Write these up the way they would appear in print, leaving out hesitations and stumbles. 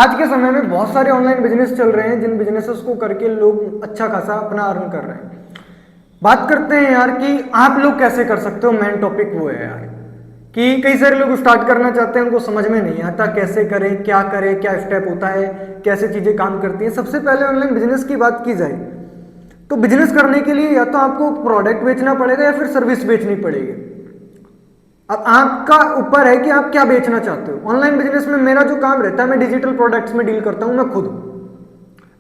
आज के समय में बहुत सारे ऑनलाइन बिजनेस चल रहे हैं जिन बिजनेसेस को करके लोग अच्छा खासा अपना अर्न कर रहे हैं। बात करते हैं यार कि आप लोग कैसे कर सकते हो। मेन टॉपिक वो है यार कि कई सारे लोग स्टार्ट करना चाहते हैं, उनको समझ में नहीं आता कैसे करें, क्या स्टेप होता है, कैसे चीजें काम करती हैं। सबसे पहले ऑनलाइन बिजनेस की बात की जाए तो बिजनेस करने के लिए या तो आपको प्रोडक्ट बेचना पड़ेगा या फिर सर्विस बेचनी पड़ेगी। अब आपका ऊपर है कि आप क्या बेचना चाहते हो। ऑनलाइन बिजनेस में मेरा जो काम रहता है, मैं डिजिटल प्रोडक्ट्स में डील करता हूं।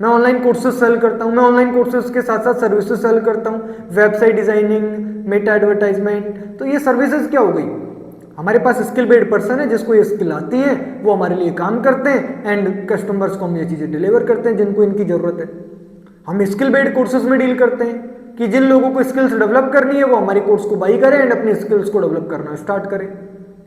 मैं ऑनलाइन कोर्सेज सेल करता हूं। मैं ऑनलाइन कोर्सेज के साथ साथ सर्विसेज सेल करता हूं, वेबसाइट डिजाइनिंग, मेटा एडवर्टाइजमेंट। तो ये सर्विसेज क्या हो गई, हमारे पास स्किल बेस्ड पर्सन है जिसको ये स्किल आती है, वो हमारे लिए काम करते हैं एंड कस्टमर्स को हम ये चीजें डिलीवर करते हैं जिनको इनकी जरूरत है। हम स्किल बेस्ड कोर्सेज में डील करते हैं कि जिन लोगों को स्किल्स डेवलप करनी है वो हमारी कोर्स को बाई करें एंड अपनी स्किल्स को डेवलप करना स्टार्ट करें।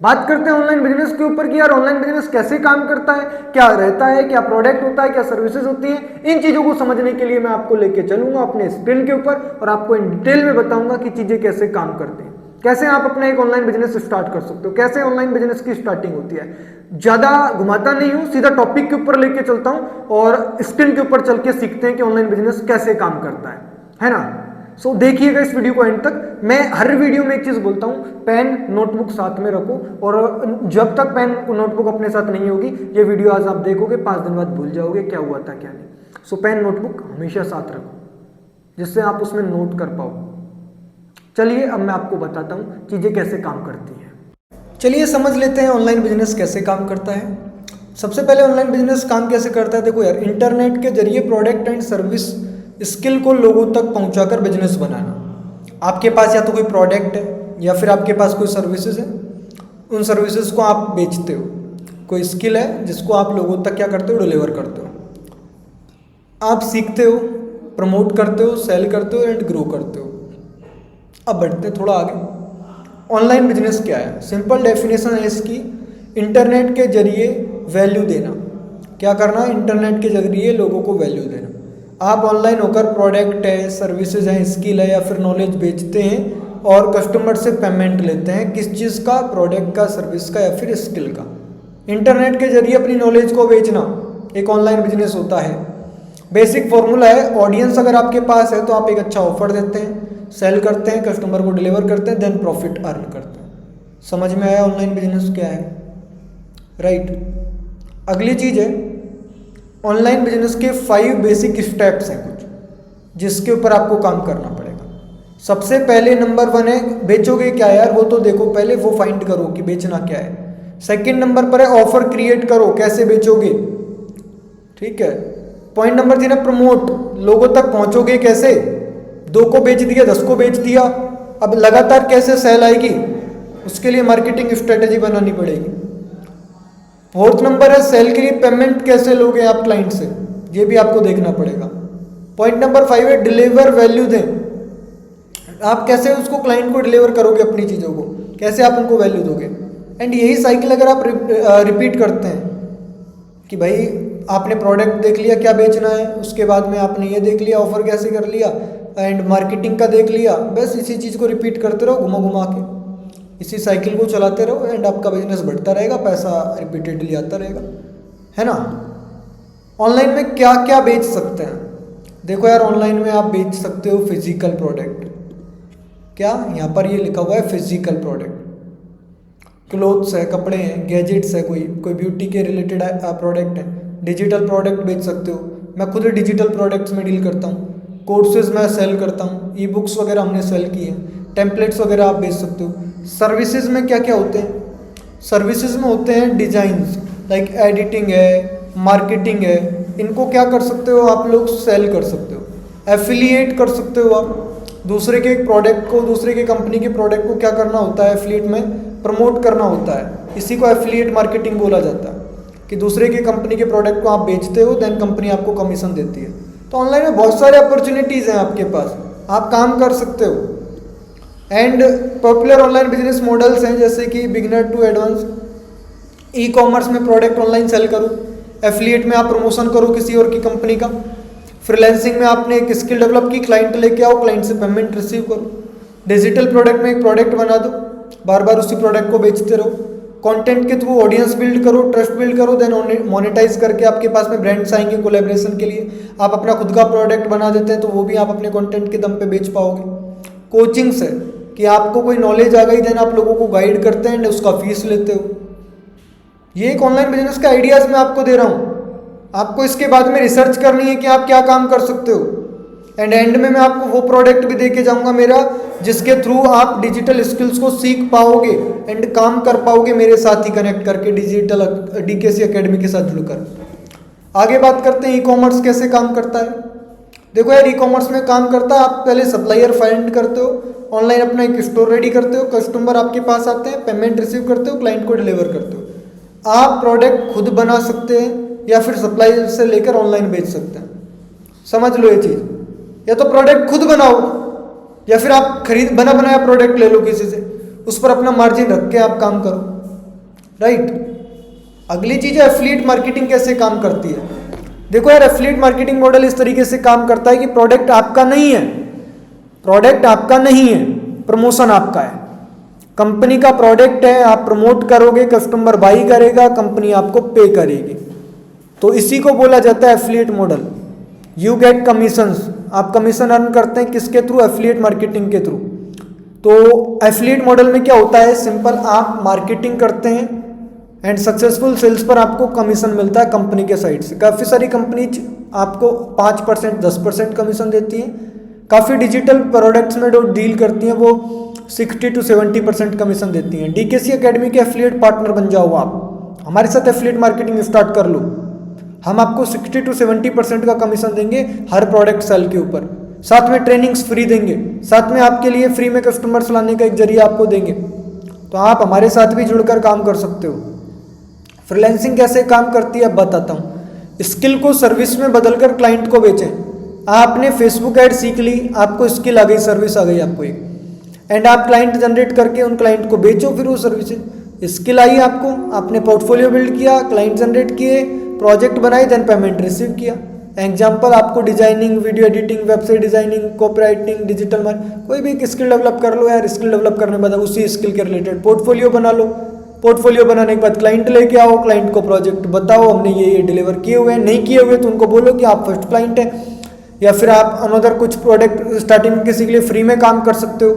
बात करते हैं ऑनलाइन बिजनेस के ऊपर कि यार ऑनलाइन बिजनेस कैसे काम करता है, क्या रहता है, क्या प्रोडक्ट होता है, क्या सर्विसेज होती हैं। इन चीजों को समझने के लिए मैं आपको लेके चलूंगा अपने स्क्रीन के ऊपर और आपको इन डिटेल में बताऊंगा कि चीजें कैसे काम करती हैं, कैसे आप अपना एक ऑनलाइन बिजनेस स्टार्ट कर सकते हो, कैसे ऑनलाइन बिजनेस की स्टार्टिंग होती है। ज्यादा घुमाता नहीं हूं, सीधा टॉपिक के ऊपर लेके चलता हूं और स्क्रीन के ऊपर चल के सीखते हैं कि ऑनलाइन बिजनेस कैसे काम करता है ना। सो देखिएगा इस वीडियो को एंड तक। मैं हर वीडियो में एक चीज बोलता हूं, पेन नोटबुक साथ में रखो और जब तक पेन नोटबुक अपने साथ नहीं होगी ये वीडियो आज आप देखोगे 5 दिन बाद भूल जाओगे क्या हुआ था क्या नहीं। सो पेन नोटबुक हमेशा साथ रखो जिससे आप उसमें नोट कर पाओ। चलिए अब मैं आपको बताता हूं चीजें कैसे काम करती हैं। चलिए समझ लेते हैं ऑनलाइन बिजनेस कैसे काम करता है। सबसे पहले ऑनलाइन बिजनेस काम कैसे करता है, देखो यार, इंटरनेट के जरिए प्रोडक्ट एंड सर्विस स्किल को लोगों तक पहुंचाकर बिजनेस बनाना। आपके पास या तो कोई प्रोडक्ट है या फिर आपके पास कोई सर्विसेज है, उन सर्विसेज को आप बेचते हो। कोई स्किल है जिसको आप लोगों तक क्या करते हो, डिलीवर करते हो। आप सीखते हो, प्रमोट करते हो, सेल करते हो एंड ग्रो करते हो। अब बढ़ते हैं थोड़ा आगे। ऑनलाइन बिजनेस क्या है, सिंपल डेफिनेशन है इसकी, इंटरनेट के जरिए वैल्यू देना। क्या करना, इंटरनेट के जरिए लोगों को वैल्यू देना। आप ऑनलाइन होकर प्रोडक्ट है, सर्विसेज हैं, स्किल है या फिर नॉलेज बेचते हैं और कस्टमर से पेमेंट लेते हैं। किस चीज़ का, प्रोडक्ट का, सर्विस का या फिर स्किल का। इंटरनेट के जरिए अपनी नॉलेज को बेचना एक ऑनलाइन बिजनेस होता है। बेसिक फॉर्मूला है, ऑडियंस अगर आपके पास है तो आप एक अच्छा ऑफर देते हैं, सेल करते हैं, कस्टमर को डिलीवर करते हैं, देन प्रॉफिट अर्न करते हैं। समझ में आया ऑनलाइन बिजनेस क्या है, राइट। अगली चीज़ है, ऑनलाइन बिजनेस के 5 बेसिक स्टेप्स हैं कुछ जिसके ऊपर आपको काम करना पड़ेगा। सबसे पहले नंबर 1 है, बेचोगे क्या यार, वो तो देखो पहले वो फाइंड करो कि बेचना क्या है। सेकंड नंबर पर है ऑफर क्रिएट करो, कैसे बेचोगे, ठीक है। पॉइंट नंबर 3 है प्रमोट, लोगों तक पहुंचोगे कैसे। 2 को बेच दिया, 10 को बेच दिया, अब लगातार कैसे सेल आएगी, उसके लिए मार्केटिंग स्ट्रेटेजी बनानी पड़ेगी। 4th नंबर है सेल के लिए पेमेंट कैसे लोगे आप क्लाइंट से, ये भी आपको देखना पड़ेगा। पॉइंट नंबर 5 है डिलीवर वैल्यू दें, आप कैसे उसको क्लाइंट को डिलीवर करोगे अपनी चीज़ों को, कैसे आप उनको वैल्यू दोगे। एंड यही साइकिल अगर आप रिपीट करते हैं कि भाई आपने प्रोडक्ट देख लिया क्या बेचना है, उसके बाद में आपने ये देख लिया ऑफर कैसे कर लिया एंड मार्केटिंग का देख लिया, बस इसी चीज़ को रिपीट करते रहो घुमा घुमा के, इसी साइकिल को चलाते रहो एंड आपका बिजनेस बढ़ता रहेगा, पैसा रिपीटेडली आता रहेगा, है ना। ऑनलाइन में क्या क्या बेच सकते हैं, देखो यार, ऑनलाइन में आप बेच सकते हो फिजिकल प्रोडक्ट। क्या, यहाँ पर ये लिखा हुआ है फिजिकल प्रोडक्ट, क्लोथ्स है, कपड़े हैं, गैजेट्स है, कोई ब्यूटी के रिलेटेड प्रोडक्ट है। डिजिटल प्रोडक्ट बेच सकते हो, मैं खुद डिजिटल प्रोडक्ट्स में डील करता हूँ। कोर्सेज मैं सेल करता हूँ, ई बुक्स वगैरह हमने सेल किए हैं, टेम्पलेट्स वगैरह आप बेच सकते हो। सर्विसेज में क्या क्या होते हैं, सर्विसेज में होते हैं डिजाइन्स, लाइक एडिटिंग है, मार्केटिंग है, इनको क्या कर सकते हो आप लोग, सेल कर सकते हो। एफिलिएट कर सकते हो आप, दूसरे के प्रोडक्ट को, दूसरे के कंपनी के प्रोडक्ट को क्या करना होता है, एफिलिएट में प्रमोट करना होता है, इसी को एफिलिएट मार्केटिंग बोला जाता है कि दूसरे के कंपनी के प्रोडक्ट को आप बेचते हो, देन कंपनी आपको कमीशन देती है। तो ऑनलाइन में बहुत सारे अपॉर्चुनिटीज़ हैं आपके पास, आप काम कर सकते हो। And popular online business models हैं जैसे कि beginner to advance, e commerce में प्रोडक्ट ऑनलाइन सेल करो, एफिलिएट में आप प्रमोशन करो किसी और की कंपनी का, फ्रीलांसिंग में आपने एक स्किल डेवलप की, क्लाइंट लेके आओ, क्लाइंट से पेमेंट रिसीव करो, डिजिटल प्रोडक्ट में एक प्रोडक्ट बना दो, बार बार उसी प्रोडक्ट को बेचते रहो, कंटेंट के थ्रू ऑडियंस बिल्ड करो, ट्रस्ट बिल्ड करो, देन मोनेटाइज करके आपके पास में ब्रांड्स आएंगे कोलैबोरेशन के लिए। आप अपना खुद का प्रोडक्ट बना देते हैं तो वो भी आप अपने कंटेंट के दम पे बेच पाओगे। कोचिंग्स है कि आपको कोई नॉलेज आ गई, देन आप लोगों को गाइड करते हैं एंड उसका फीस लेते हो। ये एक ऑनलाइन बिजनेस का आइडियाज मैं आपको दे रहा हूँ। आपको इसके बाद में रिसर्च करनी है कि आप क्या काम कर सकते हो, एंड एंड में मैं आपको वो प्रोडक्ट भी दे के जाऊंगा मेरा, जिसके थ्रू आप डिजिटल स्किल्स को सीख पाओगे एंड काम कर पाओगे मेरे साथ ही कनेक्ट करके, डिजिटल डीकेसी एकेडमी के साथ जुड़कर। आगे बात करते हैं ई कॉमर्स कैसे काम करता है। देखो यार, ई कॉमर्स में काम करता है, आप पहले सप्लायर फाइंड करते हो, ऑनलाइन अपना एक स्टोर रेडी करते हो, कस्टमर आपके पास आते हैं, पेमेंट रिसीव करते हो, क्लाइंट को डिलीवर करते हो। आप प्रोडक्ट खुद बना सकते हैं या फिर सप्लायर से लेकर ऑनलाइन बेच सकते हैं। समझ लो ये चीज़, या तो प्रोडक्ट खुद बनाओ या फिर आप खरीद बना बनाया प्रोडक्ट ले लो किसी से, उस पर अपना मार्जिन रख के आप काम करो, राइट। अगली चीज़ है एफिलिएट मार्केटिंग कैसे काम करती है। देखो यार, एफिलिएट मार्केटिंग मॉडल इस तरीके से काम करता है कि प्रोडक्ट आपका नहीं है, प्रोडक्ट आपका नहीं है, प्रमोशन आपका है। कंपनी का प्रोडक्ट है, आप प्रमोट करोगे, कस्टमर बाई करेगा, कंपनी आपको पे करेगी, तो इसी को बोला जाता है affiliate model. You get commissions, आप कमीशन अर्न करते हैं किसके थ्रू, एफिलिएट मार्केटिंग के थ्रू। तो एफिलिएट मॉडल में क्या होता है, सिंपल, आप मार्केटिंग करते हैं एंड सक्सेसफुल सेल्स पर आपको कमीशन मिलता है कंपनी के साइड से। काफ़ी सारी कंपनीज आपको 5%, 10% कमीशन देती हैं। काफ़ी डिजिटल प्रोडक्ट्स में जो डील करती हैं वो 60 to 70% कमीशन देती हैं। डीकेसी एकेडमी के एफिलिएट पार्टनर बन जाओ, आप हमारे साथ एफिलिएट मार्केटिंग स्टार्ट कर लो, हम आपको 60 to 70% का कमीशन देंगे हर प्रोडक्ट सेल के ऊपर। साथ में ट्रेनिंग्स फ्री देंगे, साथ में आपके लिए फ्री में कस्टमर्स लाने का एक जरिया आपको देंगे। तो आप हमारे साथ भी जुड़कर काम कर सकते हो। फ्रीलांसिंग कैसे काम करती है अब बताता हूँ। स्किल को सर्विस में बदलकर क्लाइंट को बेचें। आपने फेसबुक ऐड सीख ली, आपको स्किल आ गई, सर्विस आ गई आपको एक, एंड आप क्लाइंट जनरेट करके उन क्लाइंट को बेचो फिर वो सर्विसेज। स्किल आई आपको, आपने पोर्टफोलियो बिल्ड किया, क्लाइंट जनरेट किए, प्रोजेक्ट बनाई, देन पेमेंट रिसीव किया। एग्जाम्पल, आपको designing, video editing, website designing, copywriting, digital marketing, कोई भी एक स्किल डेवलप कर लो यार। स्किल डेवलप करने के बाद उसी स्किल के रिलेटेड पोर्टफोलियो बना लो। पोर्टफोलियो बनाने के बाद क्लाइंट लेके आओ, क्लाइंट को प्रोजेक्ट बताओ, हमने ये डिलीवर किए हुए हैं, नहीं किए हुए तो उनको बोलो कि आप फर्स्ट क्लाइंट है। या फिर आप अनदर कुछ प्रोडक्ट स्टार्टिंग में किसी के लिए फ्री में काम कर सकते हो,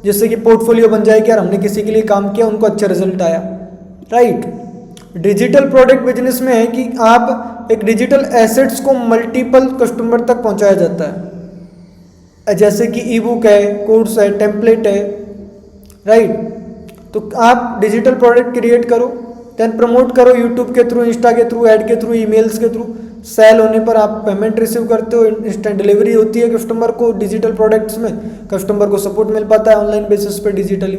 जिससे कि पोर्टफोलियो बन जाए कि यार हमने किसी के लिए काम किया, उनको अच्छा रिजल्ट आया, राइट। डिजिटल प्रोडक्ट बिजनेस में है कि आप एक डिजिटल एसेट्स को मल्टीपल कस्टमर तक पहुंचाया जाता है, जैसे कि ई बुक है, कोर्स है, टेम्पलेट है, राइट। तो आप डिजिटल प्रोडक्ट क्रिएट करो, देन प्रमोट करो यूट्यूब के थ्रू, इंस्टा के थ्रू, ऐड के थ्रू, ईमेल्स के थ्रू। सेल होने पर आप पेमेंट रिसीव करते हो, इंस्टेंट डिलीवरी होती है कस्टमर को डिजिटल प्रोडक्ट्स में, कस्टमर को सपोर्ट मिल पाता है ऑनलाइन बेसिस पे डिजिटली।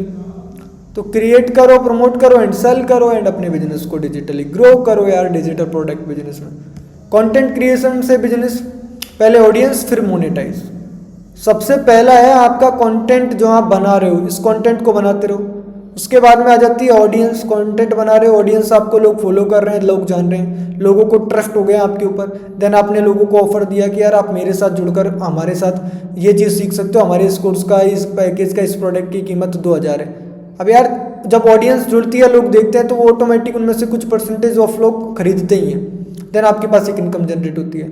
तो क्रिएट करो, प्रमोट करो एंड सेल करो एंड अपने बिजनेस को डिजिटली ग्रो करो यार डिजिटल प्रोडक्ट बिजनेस में। कंटेंट क्रिएशन से बिजनेस, पहले ऑडियंस फिर मोनेटाइज। सबसे पहला है आपका कंटेंट जो आप बना रहे हो, इस कंटेंट को बनाते रहो। उसके बाद में आ जाती है ऑडियंस। कंटेंट बना रहे हो, ऑडियंस आपको लोग फॉलो कर रहे हैं, लोग जान रहे हैं, लोगों को ट्रस्ट हो गया आपके ऊपर। देन आपने लोगों को ऑफर दिया कि यार आप मेरे साथ जुड़कर हमारे साथ ये चीज़ सीख सकते हो, हमारे इस कोर्स का, इस पैकेज का, इस प्रोडक्ट की कीमत 2000 है। अब यार जब ऑडियंस जुड़ती है, लोग देखते हैं, तो वो ऑटोमेटिक उनमें से कुछ परसेंटेज ऑफ लोग खरीदते ही हैं। देन आपके पास एक इनकम जनरेट होती है।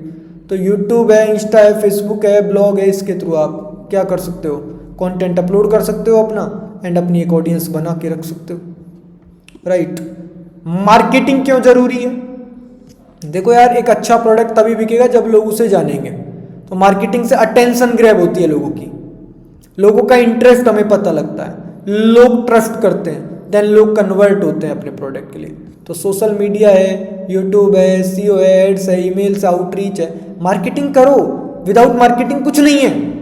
तो यूट्यूब है, इंस्टा है, फेसबुक है, ब्लॉग है, इसके थ्रू आप क्या कर सकते हो, कंटेंट अपलोड कर सकते हो अपना एंड अपनी एक ऑडियंस बना के रख सकते हो, राइट। मार्केटिंग क्यों जरूरी है? देखो यार, एक अच्छा प्रोडक्ट तभी बिकेगा जब लोग उसे जानेंगे। तो मार्केटिंग से अटेंशन ग्रैब होती है लोगों की, लोगों का इंटरेस्ट हमें पता लगता है, लोग ट्रस्ट करते हैं, देन लोग कन्वर्ट होते हैं अपने प्रोडक्ट के लिए। तो सोशल मीडिया है, यूट्यूब है, SEO है, एड्स है, ईमेल से आउटरीच है, मार्केटिंग करो। विदाउट मार्केटिंग कुछ नहीं है।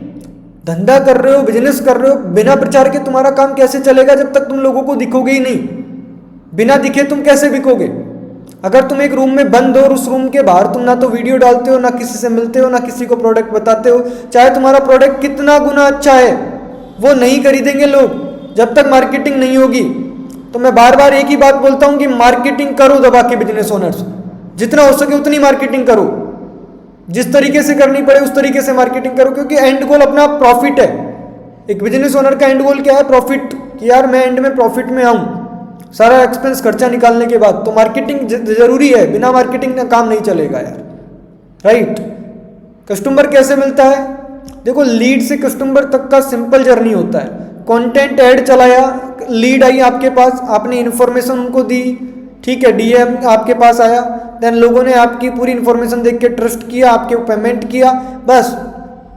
धंधा कर रहे हो, बिजनेस कर रहे हो, बिना प्रचार के तुम्हारा काम कैसे चलेगा जब तक तुम लोगों को दिखोगे ही नहीं। बिना दिखे तुम कैसे बिकोगे? अगर तुम एक रूम में बंद हो और उस रूम के बाहर तुम ना तो वीडियो डालते हो, ना किसी से मिलते हो, ना किसी को प्रोडक्ट बताते हो, चाहे तुम्हारा प्रोडक्ट कितना गुना अच्छा है, वो नहीं खरीदेंगे लोग जब तक मार्केटिंग नहीं होगी। तो मैं बार बार एक ही बात बोलता हूं कि मार्केटिंग करो दबा के बिजनेस ओनर्स, जितना हो सके उतनी मार्केटिंग करो, जिस तरीके से करनी पड़े उस तरीके से मार्केटिंग करो, क्योंकि एंड गोल अपना प्रॉफिट है। एक बिजनेस ओनर का एंड गोल क्या है? प्रॉफिट, कि यार मैं एंड में प्रॉफिट में आऊं। सारा एक्सपेंस खर्चा निकालने के बाद, तो मार्केटिंग जरूरी है, बिना मार्केटिंग का काम नहीं चलेगा यार, राइट। कस्टमर कैसे मिलता है? देखो, लीड से कस्टमर तक का सिंपल जर्नी होता है। कंटेंट ऐड चलाया, लीड आई आपके पास, आपने इन्फॉर्मेशन उनको दी, ठीक है, डीएम आपके पास आया, देन लोगों ने आपकी पूरी इन्फॉर्मेशन देख के ट्रस्ट किया, आपके पेमेंट किया, बस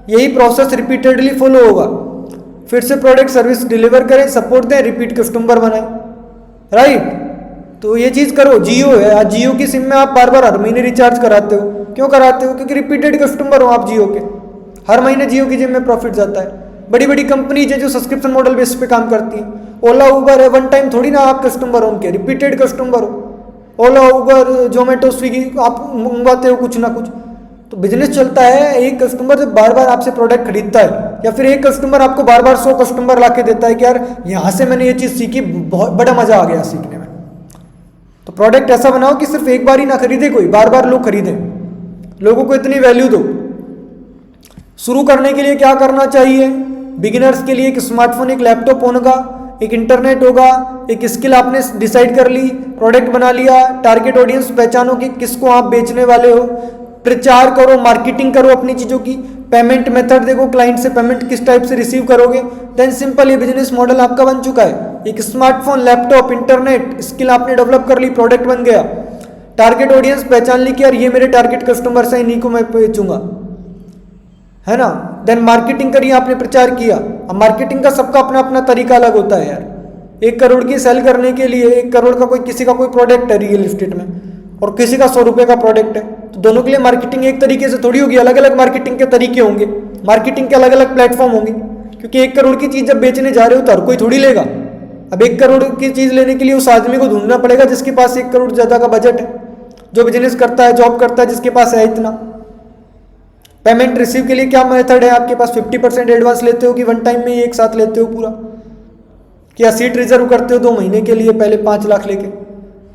यही प्रोसेस रिपीटेडली फॉलो होगा। फिर से प्रोडक्ट सर्विस डिलीवर करें, सपोर्ट दें, रिपीट कस्टमर बनाएं, राइट। तो ये चीज़ करो। जियो है, आज जियो की सिम में आप बार बार हर महीने रिचार्ज कराते हो, क्यों कराते हो? क्योंकि रिपीटेड कस्टमर हो आप जियो के, हर महीने जियो की जिम में प्रॉफिट जाता है। बड़ी बड़ी कंपनीज है जो सब्सक्रिप्शन मॉडल बेस पे काम करती हैं, ओला उबर है, वन टाइम थोड़ी ना आप कस्टमर हो उनके, रिपीटेड कस्टमर हो। ओला उबर जोमेटो स्विगी आप मंगवाते हो कुछ ना कुछ, तो बिजनेस चलता है। एक कस्टमर जब बार बार आपसे प्रोडक्ट खरीदता है, या फिर एक कस्टमर आपको बार बार 100 कस्टमर ला के देता है कि यार यहाँ से मैंने ये चीज़ सीखी, बहुत बड़ा मजा आ गया सीखने में, तो प्रोडक्ट ऐसा बनाओ कि सिर्फ एक बार ही ना खरीदे कोई, बार बार लोग खरीदें, लोगों को इतनी वैल्यू दो। शुरू करने के लिए क्या करना चाहिए? बिगिनर्स के लिए एक स्मार्टफोन, एक लैपटॉप होगा, एक इंटरनेट होगा, एक स्किल आपने डिसाइड कर ली, प्रोडक्ट बना लिया, टारगेट ऑडियंस पहचानो कि किसको आप बेचने वाले हो, प्रचार करो, मार्केटिंग करो अपनी चीज़ों की, पेमेंट मेथड देखो, क्लाइंट से पेमेंट किस टाइप से रिसीव करोगे, देन सिंपल ये बिजनेस मॉडल आपका बन चुका है। एक स्मार्टफोन, लैपटॉप, इंटरनेट, स्किल आपने डेवलप कर ली, प्रोडक्ट बन गया, टारगेट ऑडियंस पहचान ली कि यार ये मेरे टारगेट कस्टमर्स हैं, इन्हीं को मैं बेचूंगा, है ना। देन मार्केटिंग करी, आपने प्रचार किया। अब मार्केटिंग का सबका अपना अपना तरीका अलग होता है यार। 1 करोड़ की सेल करने के लिए 1 करोड़ का कोई किसी का कोई प्रोडक्ट है रियल एस्टेट में, और किसी का 100 रुपये का प्रोडक्ट है, तो दोनों के लिए मार्केटिंग एक तरीके से थोड़ी होगी, अलग अलग मार्केटिंग के तरीके होंगे, मार्केटिंग के अलग अलग प्लेटफॉर्म होंगे। क्योंकि 1 करोड़ की चीज़ जब बेचने जा रहे हो तो हर कोई थोड़ी लेगा। अब 1 करोड़ की चीज़ लेने के लिए उस आदमी को ढूंढना पड़ेगा जिसके पास 1 करोड़ ज़्यादा का बजट है, जो बिजनेस करता है, जॉब करता है, जिसके पास है इतना। पेमेंट रिसीव के लिए क्या मेथड है आपके पास? 50% एडवांस लेते हो कि वन टाइम में ही एक साथ लेते हो पूरा, क्या सीट रिजर्व करते हो 2 महीने के लिए पहले 5 लाख लेके?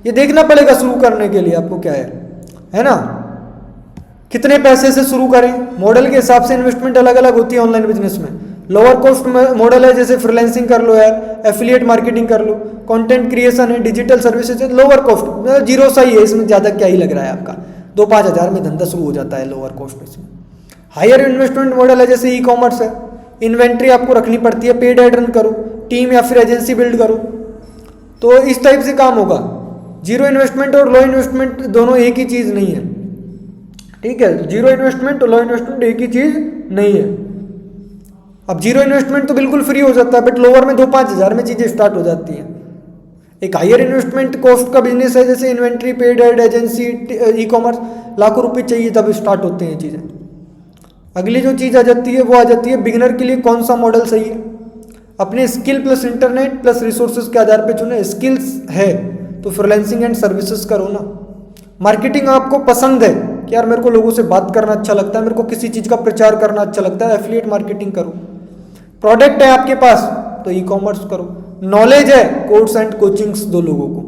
ये देखना पड़ेगा शुरू करने के लिए आपको क्या है ना। कितने पैसे से शुरू करें? मॉडल के हिसाब से इन्वेस्टमेंट अलग अलग होती है ऑनलाइन बिजनेस में। लोअर कॉस्ट मॉडल है, जैसे फ्रीलांसिंग कर लो यार, एफिलिएट मार्केटिंग कर लो, कंटेंट क्रिएशन है, डिजिटल सर्विसेज है, लोअर कॉस्ट जीरो सा ही है, इसमें ज़्यादा क्या ही लग रहा है आपका, 2-5 हज़ार में धंधा शुरू हो जाता है लोअर कॉस्ट इसमें। हायर इन्वेस्टमेंट मॉडल है, जैसे ई कॉमर्स है, इन्वेंट्री आपको रखनी पड़ती है, पेड एड रन करो, टीम या फिर एजेंसी बिल्ड करो, तो इस टाइप से काम होगा। जीरो इन्वेस्टमेंट और लो इन्वेस्टमेंट दोनों एक ही चीज़ नहीं है, ठीक है। जीरो इन्वेस्टमेंट और लो इन्वेस्टमेंट एक ही चीज़ नहीं है। अब जीरो इन्वेस्टमेंट तो बिल्कुल फ्री हो जाता है, बट लोअर में 2-5 हज़ार में चीज़ें स्टार्ट हो जाती हैं। एक हायर इन्वेस्टमेंट कॉस्ट का बिजनेस है, जैसे inventory, paid ad, agency, e commerce, लाखों रुपए चाहिए तब स्टार्ट होते हैं चीज़ें। अगली जो चीज़ आ जाती है वो आ जाती है बिगिनर के लिए कौन सा मॉडल सही है। अपने skill plus internet plus resources के आधार पे चुने। स्किल्स है तो फ्रीलांसिंग एंड सर्विसेज करो ना। मार्केटिंग आपको पसंद है कि यार मेरे को लोगों से बात करना अच्छा लगता है, मेरे को किसी चीज़ का प्रचार करना अच्छा लगता है, एफिलिएट मार्केटिंग करो। प्रोडक्ट है आपके पास तो ई कॉमर्स करो। नॉलेज है, कोर्स एंड कोचिंग्स दो लोगों को।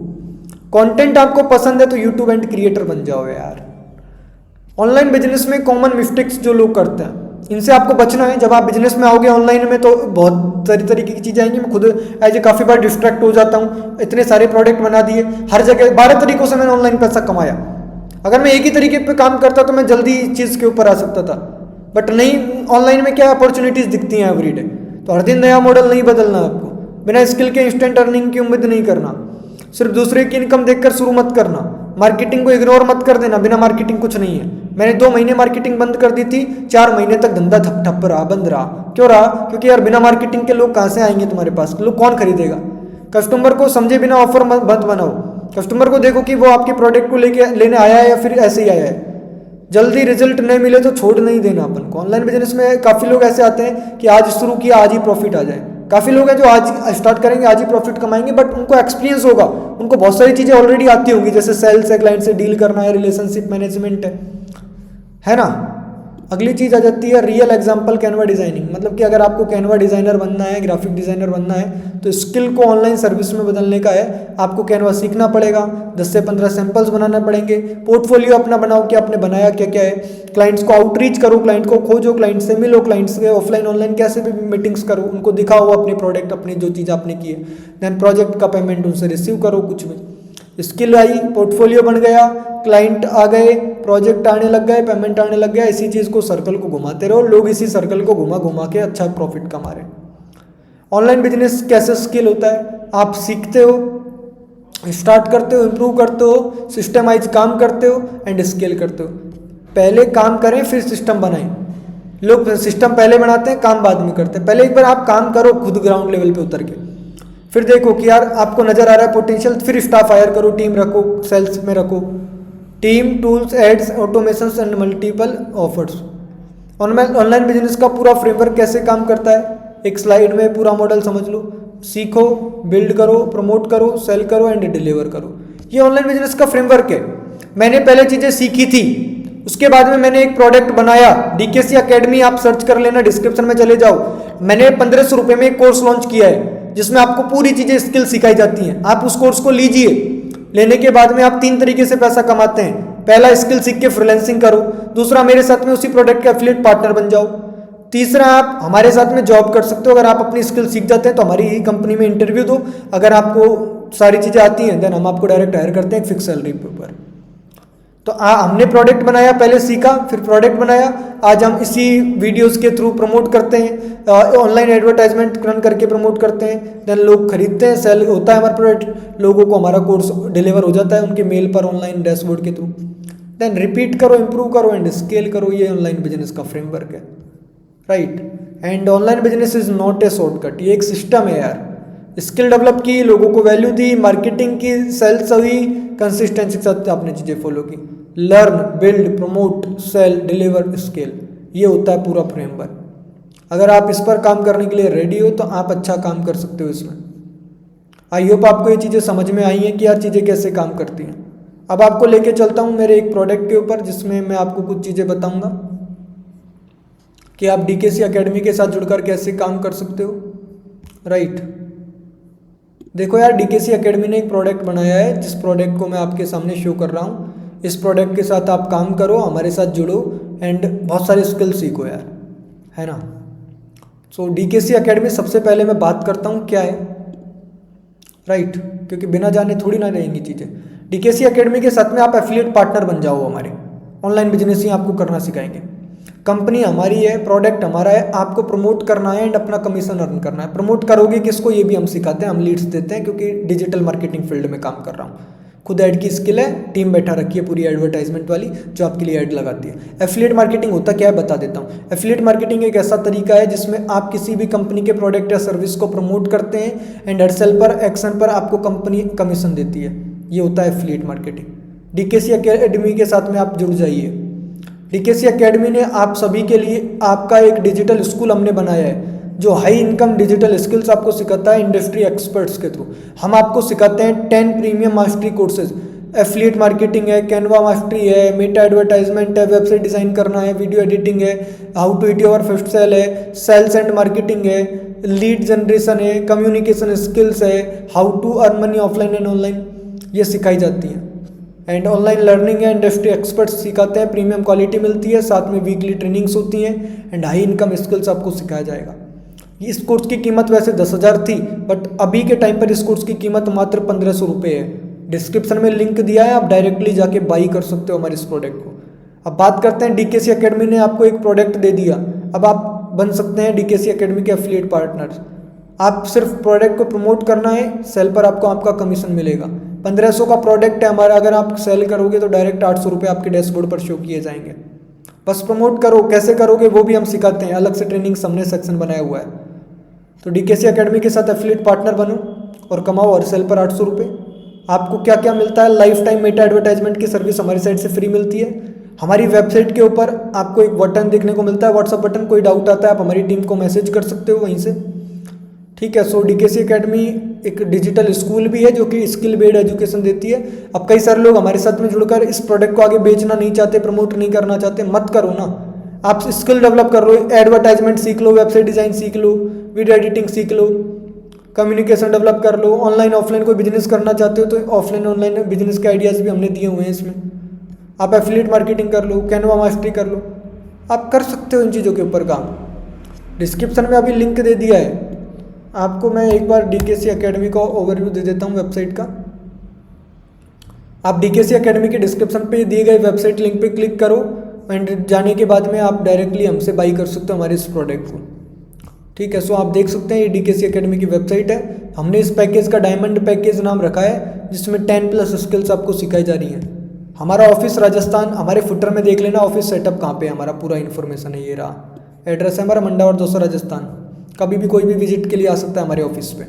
कंटेंट आपको पसंद है तो यूट्यूब एंड क्रिएटर बन जाओ यार। ऑनलाइन बिजनेस में कॉमन मिस्टेक्स जो लोग करते हैं, इनसे आपको बचना है। जब आप बिजनेस में आओगे ऑनलाइन में तो बहुत सारी तरीके की चीज़ें आएंगी। मैं खुद एज ए काफ़ी बार डिस्ट्रैक्ट हो जाता हूँ। इतने सारे प्रोडक्ट बना दिए, हर जगह 12 तरीकों से मैंने ऑनलाइन पैसा कमाया। अगर मैं एक ही तरीके पे काम करता तो मैं जल्दी चीज़ के ऊपर आ सकता था, बट नहीं। ऑनलाइन में क्या अपॉर्चुनिटीज़ दिखती हैं एवरीडे, तो हर दिन नया मॉडल नहीं बदलना आपको। बिना स्किल के इंस्टेंट अर्निंग की उम्मीद नहीं करना। सिर्फ दूसरे की इनकम देखकर शुरू मत करना। मार्केटिंग को इग्नोर मत कर देना। बिना मार्केटिंग कुछ नहीं है। मैंने 2 महीने मार्केटिंग बंद कर दी थी, 4 महीने तक धंधा ठप रहा, बंद रहा। क्यों रहा? क्योंकि यार बिना मार्केटिंग के लोग कहाँ से आएंगे तुम्हारे पास? लोग कौन खरीदेगा? कस्टमर को समझे बिना ऑफर मत बनाओ। कस्टमर को देखो कि वो आपके प्रोडक्ट को लेने आया है या फिर ऐसे ही आया है। जल्दी रिजल्ट नहीं मिले तो छोड़ नहीं देना अपन को। ऑनलाइन बिजनेस में काफ़ी लोग ऐसे आते हैं कि आज शुरू किया आज ही प्रॉफिट आ जाए। काफ़ी लोग हैं जो आज स्टार्ट करेंगे आज ही प्रॉफिट कमाएंगे, बट उनको एक्सपीरियंस होगा, उनको बहुत सारी चीज़ें ऑलरेडी आती होंगी, जैसे सेल्स है, क्लाइंट से डील करना है, रिलेशनशिप मैनेजमेंट है ना। अगली चीज़ आ जाती है रियल एग्जाम्पल कैनवा डिज़ाइनिंग। मतलब कि अगर आपको कैनवा डिज़ाइनर बनना है, ग्राफिक डिज़ाइनर बनना है, तो स्किल को ऑनलाइन सर्विस में बदलने का है। आपको कैनवा सीखना पड़ेगा, 10 से 15 सैंपल्स बनाना पड़ेंगे, पोर्टफोलियो अपना बनाओ कि आपने बनाया क्या क्या है, क्लाइंट्स को आउटरीच करो, क्लाइंट को खोजो, क्लाइंट से मिलो, क्लाइंट से ऑफलाइन ऑनलाइन कैसे भी मीटिंग्स करो, उनको दिखाओ अपनी प्रोडक्ट, अपनी जो चीज़ आपने की है, देन प्रोजेक्ट का पेमेंट उनसे रिसीव करो। कुछ भी स्किल आई, पोर्टफोलियो बन गया, क्लाइंट आ गए, प्रोजेक्ट आने लग गए, पेमेंट आने लग गया, इसी चीज़ को सर्कल को घुमाते रहो, लोग इसी सर्कल को घुमा घुमा के अच्छा प्रॉफिट कमा रहे हैं। ऑनलाइन बिजनेस कैसे स्किल होता है, आप सीखते हो, स्टार्ट करते हो, इम्प्रूव करते हो, सिस्टमाइज काम करते हो एंड स्केल करते हो। पहले काम करें फिर सिस्टम बनाएं। लोग सिस्टम पहले बनाते हैं, काम बाद में करते हैं। पहले एक बार आप काम करो खुद ग्राउंड लेवल पे उतर के, फिर देखो कि यार आपको नजर आ रहा है पोटेंशियल, फिर स्टाफ हायर करो, टीम रखो, सेल्स में रखो, team, tools, ads, automations and multiple offers. Online business का पूरा फ्रेमवर्क कैसे काम करता है, एक स्लाइड में पूरा मॉडल समझ लो। सीखो, बिल्ड करो, प्रमोट करो, सेल करो एंड डिलीवर करो। ये ऑनलाइन बिजनेस का फ्रेमवर्क है। मैंने पहले चीज़ें सीखी थी, उसके बाद में मैंने एक प्रोडक्ट बनाया। डीकेसी एकेडमी आप सर्च कर लेना, डिस्क्रिप्शन में चले जाओ। मैंने 1500 रुपये में एक कोर्स लॉन्च किया है जिसमें आपको पूरी चीज़ें स्किल सिखाई जाती हैं। आप उस कोर्स को लीजिए, लेने के बाद में आप 3 तरीके से पैसा कमाते हैं। पहला, स्किल सीख के फ्रीलांसिंग करो। दूसरा, मेरे साथ में उसी प्रोडक्ट के एफिलिएट पार्टनर बन जाओ। तीसरा, आप हमारे साथ में जॉब कर सकते हो। अगर आप अपनी स्किल सीख जाते हैं तो हमारी ही कंपनी में इंटरव्यू दो, अगर आपको सारी चीज़ें आती हैं देन हम आपको डायरेक्ट हायर करते हैं फिक्स सैलरी पे ऊपर। तो हमने प्रोडक्ट बनाया, पहले सीखा फिर प्रोडक्ट बनाया। आज हम इसी वीडियोस के थ्रू प्रमोट करते हैं, ऑनलाइन एडवर्टाइजमेंट रन करके प्रमोट करते हैं, देन लोग खरीदते हैं, सेल होता है हमारा प्रोडक्ट, लोगों को हमारा कोर्स डिलीवर हो जाता है उनके मेल पर ऑनलाइन डैशबोर्ड के थ्रू। देन रिपीट करो, इंप्रूव करो एंड स्केल करो। ये ऑनलाइन बिजनेस का फ्रेमवर्क है, right. And online business is not a shortcut, ये एक सिस्टम है यार। स्किल डेवलप की, लोगों को वैल्यू दी, मार्केटिंग की, सेल्स हुई, कंसिस्टेंसी के साथ आपने चीज़ें फॉलो की। Learn, build, promote, sell, deliver, scale, ये होता है पूरा फ्रेमवर्क। अगर आप इस पर काम करने के लिए रेडी हो तो आप अच्छा काम कर सकते हो इसमें। आई होप आपको ये चीज़ें समझ में आई हैं कि यार चीज़ें कैसे काम करती हैं। अब आपको लेके चलता हूँ मेरे एक प्रोडक्ट के ऊपर, जिसमें मैं आपको कुछ चीज़ें बताऊँगा कि आप डीकेसी एकेडमी के साथ जुड़कर कैसे काम कर सकते हो, राइट। देखो यार, डीकेसी एकेडमी ने एक प्रोडक्ट बनाया है, जिस प्रोडक्ट को मैं आपके सामने शो कर रहा हूँ। इस प्रोडक्ट के साथ आप काम करो, हमारे साथ जुड़ो एंड बहुत सारे स्किल सीखो यार, है ना। सो डीकेसी एकेडमी, सबसे पहले मैं बात करता हूँ क्या है, राइट, क्योंकि बिना जाने थोड़ी ना रहेंगी चीज़ें। डीकेसी एकेडमी के साथ में आप एफिलिएट पार्टनर बन जाओ हमारे, ऑनलाइन बिजनेस ही आपको करना सिखाएंगे। कंपनी हमारी है, प्रोडक्ट हमारा है, आपको प्रमोट करना है एंड अपना कमीशन अर्न करना है। प्रमोट करोगे किसको, ये भी हम सिखाते हैं, हम लीड्स देते हैं, क्योंकि डिजिटल मार्केटिंग फील्ड में काम कर रहा हूँ। खुद ऐड की स्किल है, टीम बैठा रखी है पूरी एडवर्टाइजमेंट वाली, जो आपके लिए ऐड लगाती है। एफिलिएट मार्केटिंग होता क्या है बता देता हूँ। एफिलिएट मार्केटिंग एक ऐसा तरीका है जिसमें आप किसी भी कंपनी के प्रोडक्ट या सर्विस को प्रमोट करते हैं एंड एडसेल पर, एक्शन पर आपको कंपनी कमीशन देती है। ये होता है एफिलिएट मार्केटिंग। डीकेसी एकेडमी के साथ में आप जुड़ जाइए। डीकेसी एकेडमी ने आप सभी के लिए आपका एक डिजिटल स्कूल हमने बनाया है, जो हाई इनकम डिजिटल स्किल्स आपको सिखाता है इंडस्ट्री एक्सपर्ट्स के थ्रू। हम आपको सिखाते हैं 10 premium mastery courses. Affiliate marketing है, कैनवा मास्टरी है, मेटा एडवर्टाइजमेंट है, वेबसाइट डिजाइन करना है, वीडियो एडिटिंग है, how to hit your first sale है, सेल्स एंड मार्केटिंग है, लीड जनरेशन है, कम्युनिकेशन स्किल्स है, how to earn money offline and online, ये सिखाई जाती हैं। एंड ऑनलाइन लर्निंग है, इंडस्ट्री एक्सपर्ट्स सिखाते हैं, प्रीमियम क्वालिटी मिलती है, साथ में वीकली ट्रेनिंग्स होती हैं एंड हाई इनकम स्किल्स आपको सिखाया जाएगा। इस कोर्स की कीमत वैसे 10,000 थी, बट अभी के टाइम पर इस कोर्स की कीमत मात्र 1500 रुपये है। डिस्क्रिप्शन में लिंक दिया है, आप डायरेक्टली जाके बाई कर सकते हो हमारे इस प्रोडक्ट को। अब बात करते हैं, डीकेसी एकेडमी ने आपको एक प्रोडक्ट दे दिया, अब आप बन सकते हैं डीकेसी एकेडमी के एफिलिएट पार्टनर्स। आप सिर्फ प्रोडक्ट को प्रमोट करना है, सेल पर आपको आपका कमीशन मिलेगा। 1500 का प्रोडक्ट है हमारा, अगर आप सेल करोगे तो डायरेक्ट 800 रुपये आपके डैशबोर्ड पर शो किए जाएंगे। बस प्रमोट करो, कैसे करोगे वो भी हम सिखाते हैं, अलग से ट्रेनिंग हमने सेक्शन बनाया हुआ है। तो डीकेसी एकेडमी के साथ एफिलिएट पार्टनर बनो और कमाओ हर सेल पर 800 रुपये। आपको क्या क्या मिलता है, लाइफ टाइम मेटा एडवर्टाइजमेंट की सर्विस हमारी साइड से फ्री मिलती है। हमारी वेबसाइट के ऊपर आपको एक बटन देखने को मिलता है, व्हाट्सअप बटन, कोई डाउट आता है आप हमारी टीम को मैसेज कर सकते हो वहीं से, ठीक है। सो डीकेसी एकेडमी एक डिजिटल स्कूल भी है जो कि स्किल बेस्ड एजुकेशन देती है। अब कई सारे लोग हमारे साथ में जुड़कर इस प्रोडक्ट को आगे बेचना नहीं चाहते, प्रमोट नहीं करना चाहते, मत करो ना। आप स्किल डेवलप कर लो, एडवर्टाइजमेंट सीख लो, वेबसाइट डिजाइन सीख लो, वीडियो एडिटिंग सीख लो, कम्युनिकेशन डेवलप कर लो, ऑनलाइन ऑफलाइन कोई बिजनेस करना चाहते हो तो ऑफलाइन ऑनलाइन बिजनेस के आइडियाज़ भी हमने दिए हुए हैं इसमें। आप एफिलिएट मार्केटिंग कर लो, कैनवा मास्टरी कर लो, आप कर सकते हो इन चीज़ों के ऊपर काम। डिस्क्रिप्शन में अभी लिंक दे दिया है आपको, मैं एक बार डीकेसी एकेडमी का ओवरव्यू दे देता हूँ वेबसाइट का। आप डीकेसी एकेडमी के डिस्क्रिप्शन पे दिए गए वेबसाइट लिंक पे क्लिक करो एंड जाने के बाद में आप डायरेक्टली हमसे बाई कर सकते हो हमारे इस प्रोडक्ट को। ठीक है, सो आप देख सकते हैं ये डीकेसी एकेडमी की वेबसाइट है। हमने इस पैकेज का डायमंड पैकेज नाम रखा है, जिसमें 10+ स्किल्स आपको सिखाई जा रही हैं। हमारा ऑफिस राजस्थान, हमारे फुटर में देख लेना ऑफिस सेटअप कहाँ पे है, हमारा पूरा इन्फॉर्मेशन है, ये रहा एड्रेस है हमारा, मंडावर 200 राजस्थान। कभी भी कोई भी विजिट के लिए आ सकता है हमारे ऑफिस पे।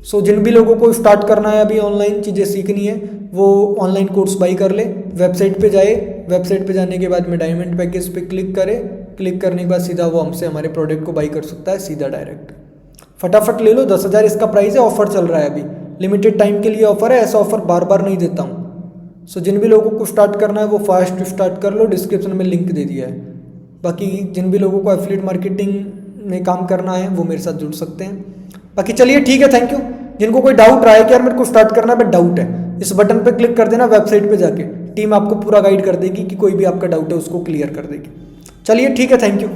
सो जिन भी लोगों को स्टार्ट करना है अभी ऑनलाइन चीज़ें सीखनी है, वो ऑनलाइन कोर्स बाई कर ले, वेबसाइट पे जाए, वेबसाइट पे जाने के बाद में डायमंड पैकेज पे क्लिक करे, क्लिक करने के बाद सीधा वो हमसे हमारे प्रोडक्ट को बाई कर सकता है सीधा डायरेक्ट। फटाफट ले लो, 10,000 इसका प्राइस है, ऑफर चल रहा है अभी, लिमिटेड टाइम के लिए ऑफर है, ऐसा ऑफर बार बार नहीं देता हूँ। सो जिन भी लोगों को स्टार्ट करना है वो फास्ट स्टार्ट कर लो, डिस्क्रिप्शन में लिंक दे दिया है। बाकी जिन भी लोगों को एफिलिएट मार्केटिंग में काम करना है वो मेरे साथ जुड़ सकते हैं। बाकी चलिए ठीक है, थैंक यू। जिनको कोई डाउट रहा है कि यार मेरे को स्टार्ट करना है बट डाउट है, इस बटन पे क्लिक कर देना, वेबसाइट पे जाके टीम आपको पूरा गाइड कर देगी कि कोई भी आपका डाउट है उसको क्लियर कर देगी। चलिए ठीक है, थैंक यू।